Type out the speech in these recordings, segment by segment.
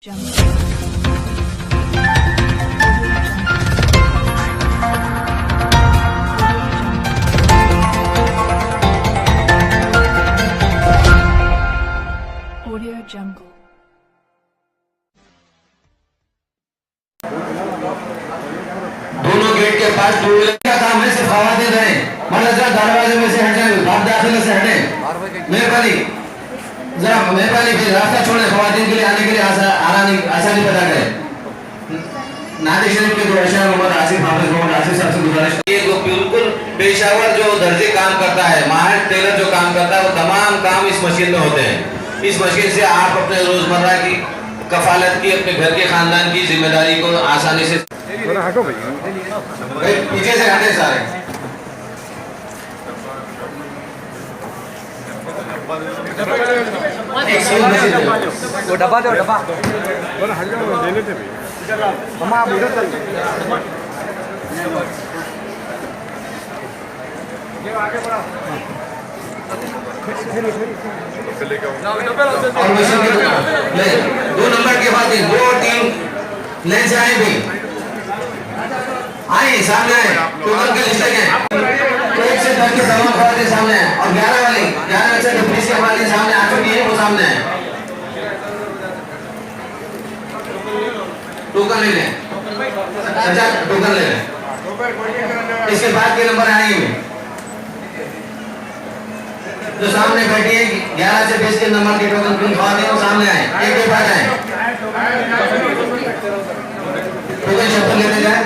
Audio Jungle. दोनों gate के पास two wheeler का काम है, सिर्फ हवा दे रहे हैं। मतलब जरा दरवाजे में से हट जाए, बाप दाखिले से हटे, मेहरबानी जरा मेहरबानी फिर रास्ता छोड़े, खवातीन के लिए आने के लिए आसानी पैदा करें। नादिर शरीफ के जो अशर मोहम्मद आसिफ हाफिज मोहम्मद आसिफ साहब से गुजारिश, ये जो बिल्कुल पेशावर जो दर्जी काम करता है, माहिर टेलर जो काम करता है, वो तमाम काम इस मशीन में होते हैं। इस मशीन से आप अपने रोजमर्रा की कफालत की, अपने घर के खानदान की जिम्मेदारी को आसानी से पीछे से हटे सारे। वो डब्बा दो, डब्बा हम आप इधर चल आगे बढ़ा और मशीन के दो नंबर के बाद 2 और 3 लाइन से आए भी आए सामने आए, टोकन के लिस्ट है तो 1 से 10 के तमाम खवातीन सामने हैं और 11 वाली 11 में से 20 के खवातीन सामने आ चुकी है, वो सामने है। टोकन ले लें, अच्छा टोकन ले लें, इसके बाद के नंबर आएंगे जो सामने बैठी है 11 से 20 के नंबर के टोकन पिन खवातीन वो सामने आए, एक के बाद आए, टोकन शब्द लेते जाए।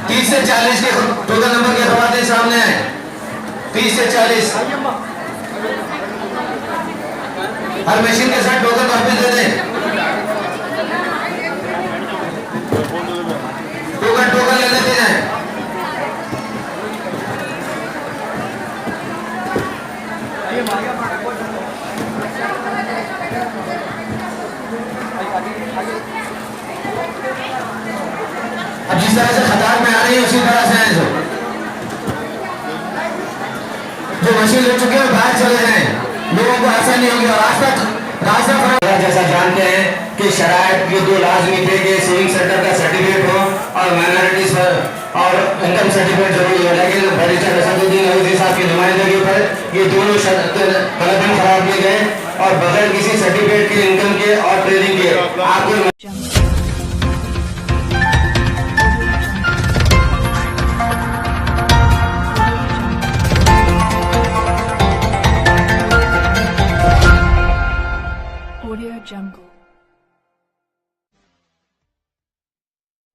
30 से 40 के टोकन नंबर के खवातीन सामने आए, 30 से 40 हर मशीन के साथ टोकन वापस दे दें, टोकन ले लेते हैं। अब जिस तरह से खतार में आ रही है उसी तरह से आए, जो मशीन ले चुके हैं बाहर चले जाएं, लोगों को आसानी होगी और रास्ता जैसा जानते हैं कि शराइत ये 2 लाजमी थे कि सिविल सेंटर का सर्टिफिकेट हो और माइनॉरिटीज पर और इनकम सर्टिफिकेट जरूरी हो, लेकिन बैरिस्टर असदुद्दीन अवैसी साहब की नुमाइंदगी पर ये दोनों कलम खराब किए गए और बगैर किसी सर्टिफिकेट के, इनकम के और ट्रेनिंग के आपको Audio Jungle.